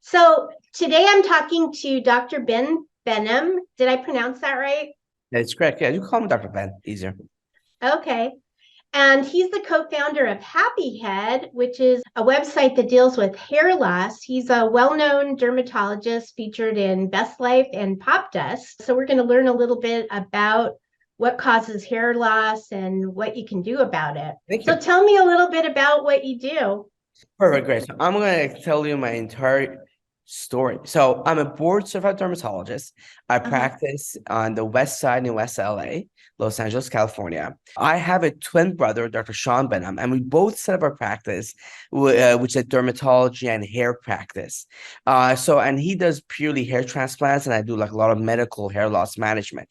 So today I'm talking to Dr. Behnam. Did I pronounce that right? That's correct. Yeah, you call me Dr. Ben. Easier. Okay. And he's the co-founder of Happy Head, which is a website that deals with hair loss. He's a well-known dermatologist featured in Best Life and Pop Dust. So we're going to learn a little bit about what causes hair loss and what you can do about it. Thank So you. tell me a little bit about what you do. Perfect. Great. So I'm going to tell you my entire story. So I'm a board certified dermatologist. I Uh-huh. practice on the west side in West LA, Los Angeles, California. I have a twin brother, Dr. Sean Benham, and we both set up our practice, which is dermatology and hair practice. And he does purely hair transplants, and I do like a lot of medical hair loss management.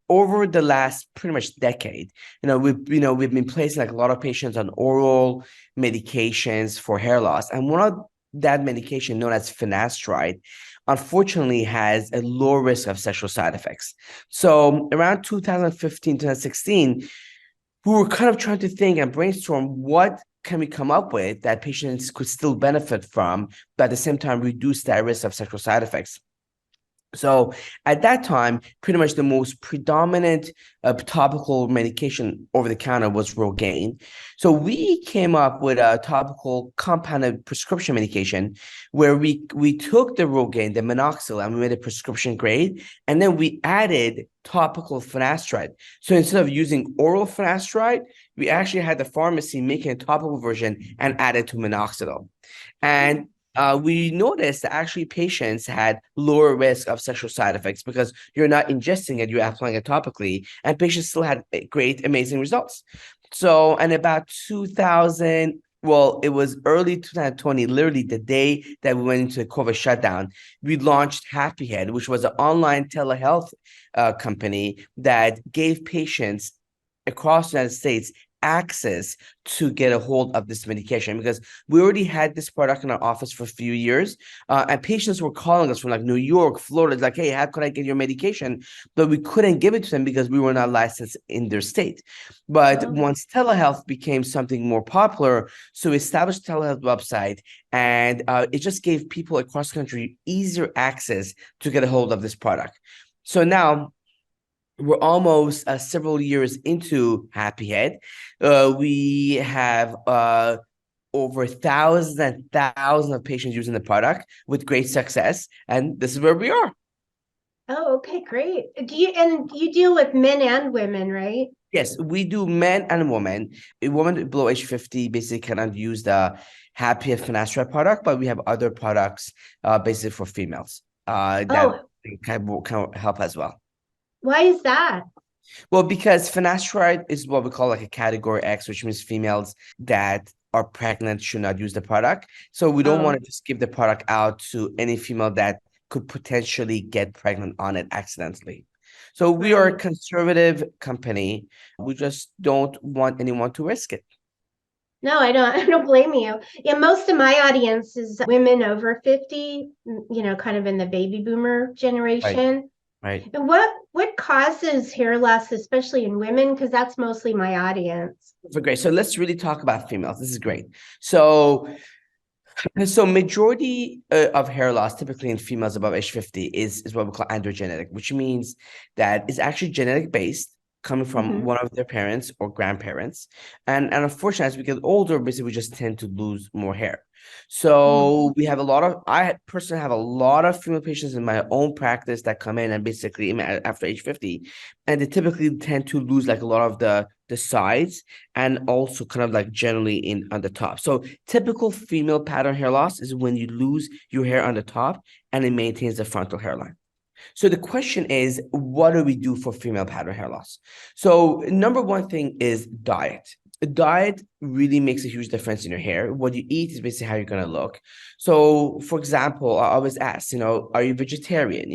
Over the last pretty much decade, we've been placing like a lot of patients on oral medications for hair loss. And one of that medication, known as finasteride, unfortunately has a low risk of sexual side effects. So around 2015, 2016, we were kind of trying to think and brainstorm what can we come up with that patients could still benefit from, but at the same time reduce that risk of sexual side effects. So at that time, pretty much the most predominant topical medication over the counter was Rogaine. So we came up with a topical compounded prescription medication where we took the Rogaine, the minoxidil, and we made a prescription grade, and then we added topical finasteride. So instead of using oral finasteride, we actually had the pharmacy making a topical version and added to minoxidil. And we noticed that actually patients had lower risk of sexual side effects because you're not ingesting it, you're applying it topically, and patients still had great, amazing results. So, and about 2000, well, it was early 2020, literally the day that we went into the COVID shutdown, we launched Happy Head, which was an online telehealth company that gave patients across the United States access to get a hold of this medication because we already had this product in our office for a few years, and patients were calling us from like New York, Florida, like, hey, how could I get your medication? But we couldn't give it to them because we were not licensed in their state. But Oh, once telehealth became something more popular, so we established a telehealth website, and it just gave people across the country easier access to get a hold of this product. So now we're almost several years into Happy Head. We have over thousands and thousands of patients using the product with great success, and this is where we are. oh, okay, great. Do you deal with men and women, right? Yes, we do men and women. A woman below age 50 basically cannot use the Happy Head finasteride product, but we have other products basically for females that Oh, can help as well. why is that? Well, because finasteride is what we call like a category X, which means females that are pregnant should not use the product. So we don't want Oh, to just give the product out to any female that could potentially get pregnant on it accidentally. So we are a right. conservative company. We just don't want anyone to risk it. No, I don't. I don't blame you. Yeah, most of my audience is women over 50, kind of in the baby boomer Right. generation. Right. And what causes hair loss, especially in women? Because that's mostly my audience. For great. So let's really talk about females. This is great. So majority of hair loss, typically in females above age 50, is what we call androgenetic, which means that it's actually genetic based, coming from Hmm. one of their parents or grandparents. And unfortunately, as we get older, basically we just tend to lose more hair. Hmm. So I personally have a lot of female patients in my own practice that come in and basically after age 50, and they typically tend to lose like a lot of the sides and also kind of like generally in on the top. So typical female pattern hair loss is when you lose your hair on the top and it maintains the frontal hairline. So the question is, what do we do for female pattern hair loss? So number one thing is diet. Diet really makes a huge difference in your hair. What you eat is basically how you're gonna look. So, for example, I always ask, are you vegetarian?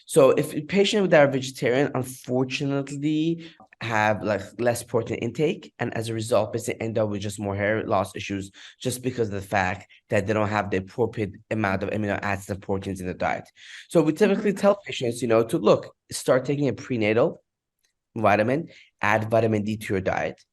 So if a patient that are vegetarian, unfortunately, have like less protein intake, and as a result, basically end up with just more hair loss issues, just because of the fact that they don't have the appropriate amount of amino acids and proteins in the diet. So we typically Hmm. tell patients, to look, start taking a prenatal vitamin, add vitamin D to your diet.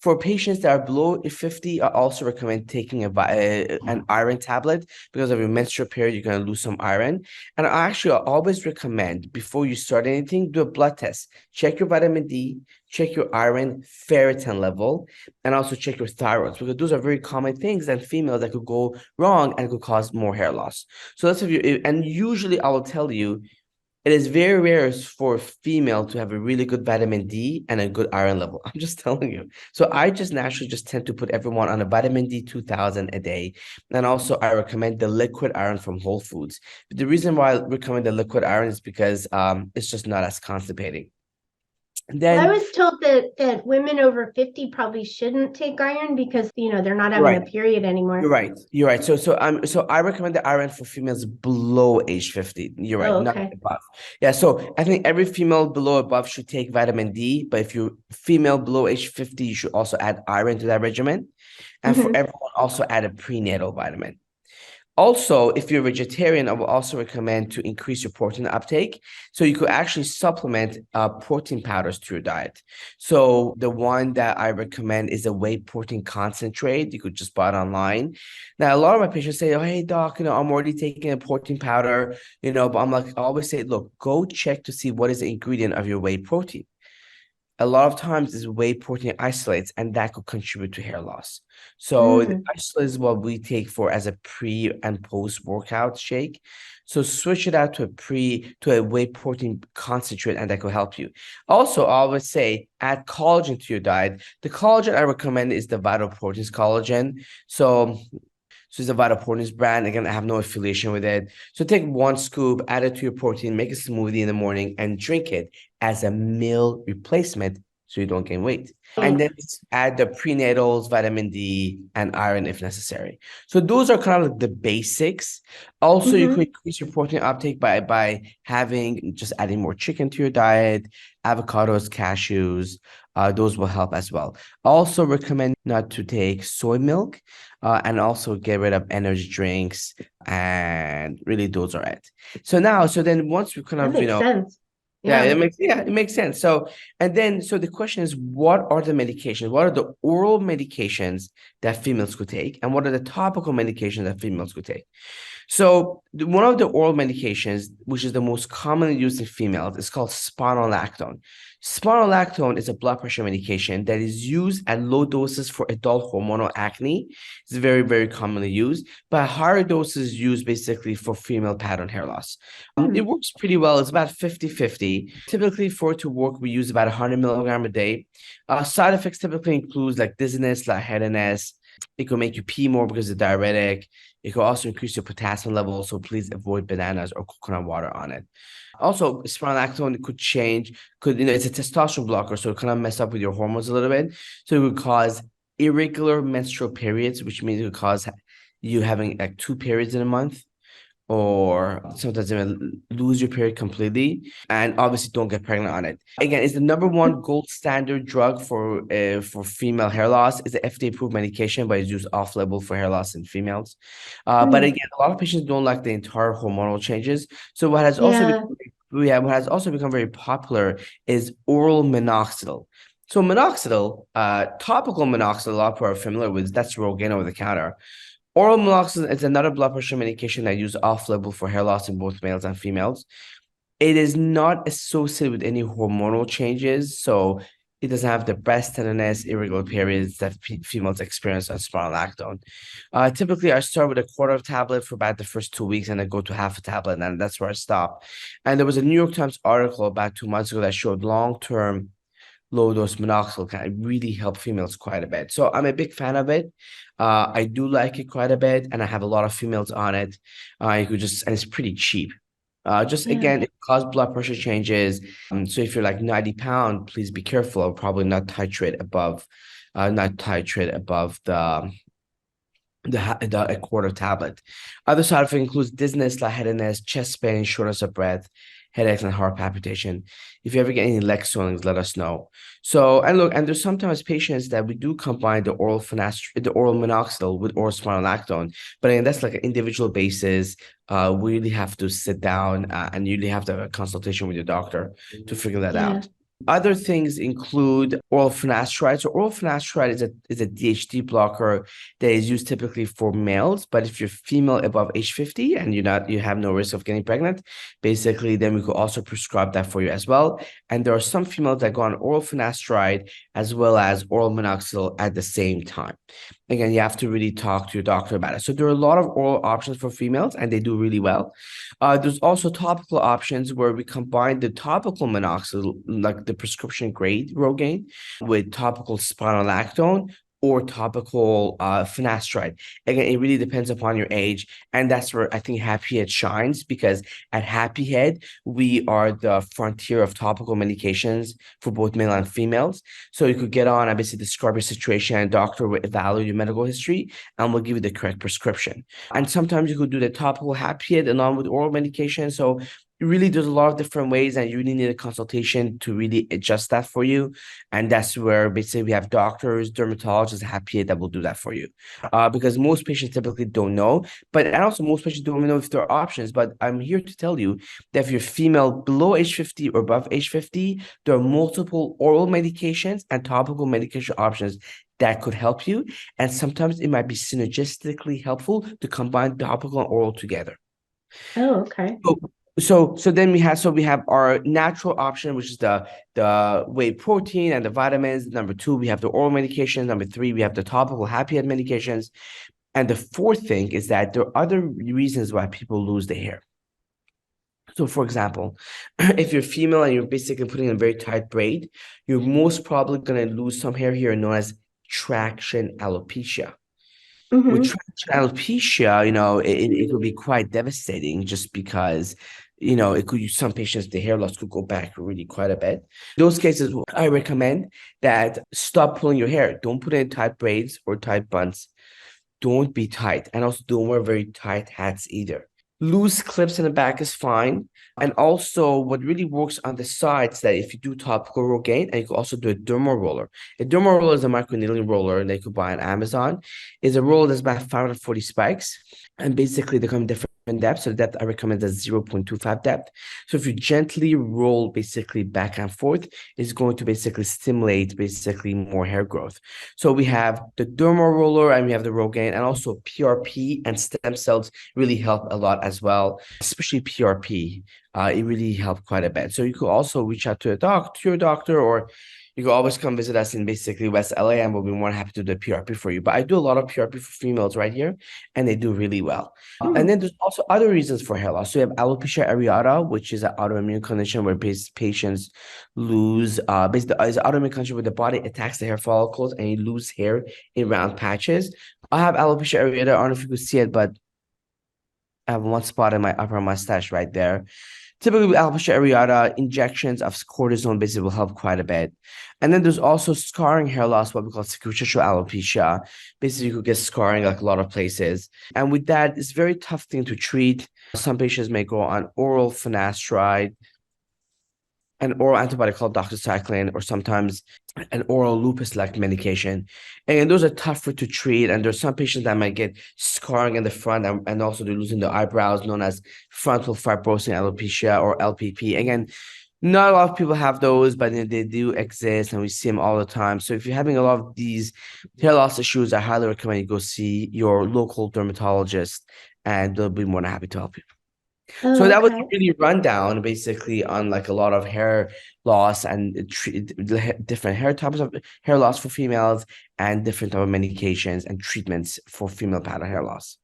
For patients that are below 50, I also recommend taking an iron tablet because of your menstrual period. You're going to lose some iron. And I always recommend before you start anything, do a blood test. Check your vitamin D, check your iron, ferritin level, and also check your thyroid because those are very common things in females that could go wrong and could cause more hair loss. So that's if you, and usually I will tell you it is very rare for a female to have a really good vitamin D and a good iron level. I'm just telling you. So I just naturally just tend to put everyone on a vitamin D 2000 a day. And also I recommend the liquid iron from Whole Foods. But the reason why I recommend the liquid iron is because it's just not as constipating. And Well, I then was told that women over 50 probably shouldn't take iron because, they're not you're having right. a period anymore. You're right. You're right. So I recommend the iron for females below age 50. You're right, Oh, not okay. above. Yeah, so I think every female below above should take vitamin D, but if you're female below age 50, you should also add iron to that regimen. And for Hmm. everyone, also add a prenatal vitamin. Also, if you're a vegetarian, I will also recommend to increase your protein uptake. So you could actually supplement protein powders to your diet. So the one that I recommend is a whey protein concentrate. You could just buy it online. Now, a lot of my patients say, "Oh, hey doc, I'm already taking a protein powder, but I'm like, I always say, look, go check to see what is the ingredient of your whey protein. A lot of times is whey protein isolates, and that could contribute to hair loss. So the Mm. isolate is what we take for as a pre and post workout shake. So switch it out to a whey protein concentrate, and that could help you. Also, I always say add collagen to your diet. The collagen I recommend is the Vital Proteins collagen. So it's a Vital Proteins brand. Again, I have no affiliation with it. So take one scoop, add it to your protein, make a smoothie in the morning, and drink it as a meal replacement so you don't gain weight. And then add the prenatals, vitamin D, and iron if necessary. So those are kind of like the basics. Also, you Hmm. could increase your protein uptake by having just adding more chicken to your diet, avocados, cashews. Those will help as well. Also recommend not to take soy milk and also get rid of energy drinks. And really, those are it. So then once we kind That of, makes sense. yeah, Yeah. it makes sense. So the question is, what are the medications? What are the oral medications that females could take, and what are the topical medications that females could take? So one of the oral medications, which is the most commonly used in females, is called spironolactone. Spironolactone is a blood pressure medication that is used at low doses for adult hormonal acne. It's very, very commonly used, but higher doses used basically for female pattern hair loss. It Hmm. works pretty well. It's about 50-50. Typically, for it to work, we use about 100 milligram a day. Side effects typically includes like dizziness, lightheadedness. It could make you pee more because it's diuretic. It could also increase your potassium level, so please avoid bananas or coconut water on it. Also, spironolactone it's a testosterone blocker, so it kind of mess up with your hormones a little bit. So it could cause irregular menstrual periods, which means it could cause you having like two periods in a month or sometimes even lose your period completely, and obviously don't get pregnant on it. Again, it's the number one gold standard drug for female hair loss. It's an FDA approved medication, but it's used off label for hair loss in females. But Hmm. again, a lot of patients don't like the entire hormonal changes. So what has also Yeah. become what has also become very popular is oral minoxidil. So minoxidil, topical minoxidil, a lot of people are familiar with. That's Rogaine over the counter. Oral minoxidil is another blood pressure medication that used off-label for hair loss in both males and females. It is not associated with any hormonal changes, so it doesn't have the breast tenderness, irregular periods that females experience on spironolactone. Typically, I start with a quarter of tablet for about the first 2 weeks, and I go to half a tablet, and that's where I stop. And there was a New York Times article about 2 months ago that showed long-term low dose minoxidil can really help females quite a bit. So I'm a big fan of it. I do like it quite a bit, and I have a lot of females on it. You could and it's pretty cheap. Just Yeah. again, it causes blood pressure changes. So if you're like 90 pound, please be careful. I'll probably not titrate above a quarter tablet. Other side effects includes dizziness, lightheadedness, chest pain, shortness of breath, headaches, and heart palpitation. If you ever get any leg swellings, let us know. So, and look, and there's sometimes patients that we do combine the oral minoxidil with oral spironolactone, but again, that's like an individual basis. We really have to sit down and you really have to have a consultation with your doctor to figure that Yeah. out. Other things include oral finasteride. So oral finasteride is a DHT blocker that is used typically for males, but if you're female above age 50 and you have no risk of getting pregnant, basically then we could also prescribe that for you as well. And there are some females that go on oral finasteride as well as oral minoxidil at the same time. Again, you have to really talk to your doctor about it. So there are a lot of oral options for females, and they do really well. There's also topical options where we combine the topical minoxidil, like the prescription grade Rogaine, with topical spironolactone or topical finasteride. Again, it really depends upon your age, and that's where I think Happy Head shines because at Happy Head we are the frontier of topical medications for both male and females. So you could get on, obviously, describe your situation, and doctor will evaluate your medical history and will give you the correct prescription. And sometimes you could do the topical Happy Head along with oral medication. So really there's a lot of different ways, and you really need a consultation to really adjust that for you. And that's where basically we have doctors, dermatologists, Happy Head that will do that for you. Because most patients typically don't know, but and also most patients don't even know if there are options. But I'm here to tell you that if you're female below age 50 or above age 50, there are multiple oral medications and topical medication options that could help you. And sometimes it might be synergistically helpful to combine topical and oral together. Oh, okay. So then we have our natural option, which is the whey protein and the vitamins. Number two, we have the oral medications. Number three, we have the topical happy head medications. And the fourth thing is that there are other reasons why people lose their hair. So, for example, if you're female and you're basically putting in a very tight braid, you're most probably going to lose some hair here known as traction alopecia. With Mm-hmm. traction alopecia, it could be quite devastating just because, it could use some patients, the hair loss could go back really quite a bit. In those cases, I recommend that stop pulling your hair. Don't put it in tight braids or tight buns. Don't be tight. And also don't wear very tight hats either. Loose clips in the back is fine. And also, what really works on the sides that if you do topical Rogaine, and you can also do a dermal roller. A dermal roller is a microneedling roller that you could buy on Amazon. Is a roller that's about 540 spikes. And basically, they come in different depths. So the depth I recommend is 0.25 depth. So if you gently roll basically back and forth, it's going to basically stimulate basically more hair growth. So we have the dermal roller and we have the Rogaine, and also PRP and stem cells really help a lot as well, especially PRP. It really helped quite a bit. So you could also reach out to your doctor, or you can always come visit us in basically West LA, and we'll be more than happy to do the PRP for you. But I do a lot of PRP for females right here, and they do really well. And then there's also other reasons for hair loss. So you have alopecia areata, which is an autoimmune condition where patients lose basically is an autoimmune condition where the body attacks the hair follicles and you lose hair in round patches. I have alopecia areata. I don't know if you could see it, but I have one spot in my upper mustache right there. Typically, with alopecia areata, injections of cortisone basically will help quite a bit. And then there's also scarring hair loss, what we call superficial alopecia. Basically, you could get scarring like a lot of places. And with that, it's a very tough thing to treat. Some patients may go on oral finasteride, an oral antibody called doxycycline, or sometimes an oral lupus-like medication. And those are tougher to treat. And there's some patients that might get scarring in the front, and also they're losing the eyebrows, known as frontal fibrosing alopecia or LPP. Again, not a lot of people have those, but they do exist, and we see them all the time. So if you're having a lot of these hair loss issues, I highly recommend you go see your local dermatologist, and they'll be more than happy to help you. So Oh, that was okay. a really rundown basically on like a lot of hair loss and different hair types of hair loss for females and different type of medications and treatments for female pattern hair loss.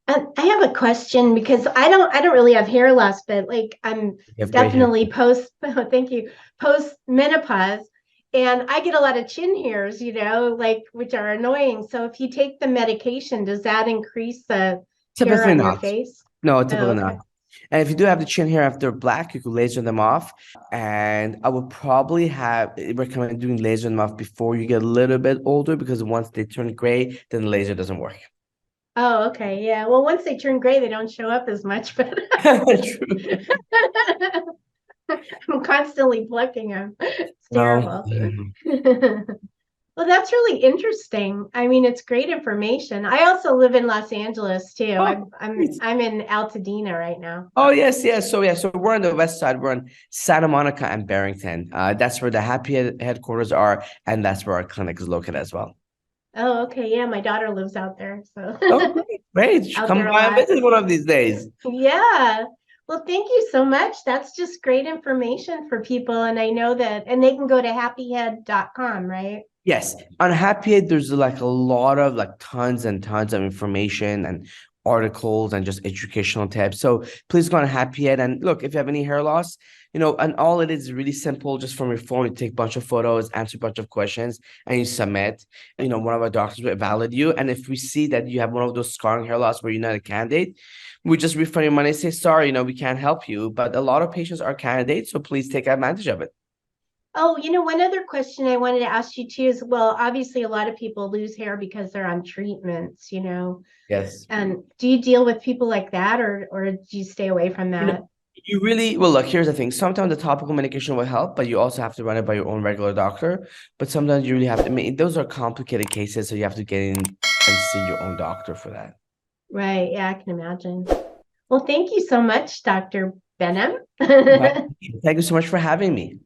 I have a question because I don't really have hair loss, but like I'm You have great hair. definitely post oh, thank you, post menopause, and I get a lot of chin hairs, like which are annoying. So if you take the medication, does that increase the hair Typically on your not. face? No, Oh, typically not. okay. And if you do have the chin hair after black, you could laser them off. And I would probably recommend doing laser them off before you get a little bit older, because once they turn gray, then the laser doesn't work. Oh, okay. Yeah. Well, once they turn gray, they don't show up as much, but True. I'm constantly plucking them. It's No. terrible. Well, that's really interesting. I mean, it's great information. I also live in Los Angeles too. Oh, I'm nice. I'm in Altadena right now. Oh, yes, yes. So yeah, so we're on the west side. We're on Santa Monica and Barrington. That's where the headquarters are, and that's where our clinic is located as well. Oh, okay. Yeah, my daughter lives out there, so Oh, great, great. You should out there come a by and lot. visit one of these days. Yeah. Well, thank you so much. That's just great information for people. And I know that, and they can go to happyhead.com, right? Yes, on Happy Head, there's like a lot of like tons and tons of information and articles and just educational tips. So please go on Happy Head and look if you have any hair loss, and all it is really simple. Just from your phone, you take a bunch of photos, answer a bunch of questions, and you submit. One of our doctors will evaluate you, and if we see that you have one of those scarring hair loss where you're not a candidate, we just refund your money and say sorry, we can't help you. But a lot of patients are candidates, so please take advantage of it. Oh, one other question I wanted to ask you too is, well, obviously a lot of people lose hair because they're on treatments. Yes. And do you deal with people like that or do you stay away from You that? know, you really well look, here's the thing. Sometimes the topical medication will help, but you also have to run it by your own regular doctor. But sometimes you really have to, I mean, those are complicated cases, so you have to get in and see your own doctor for that. Right. Yeah, I can imagine. Well, thank you so much, Dr. Benham. But thank you so much for having me.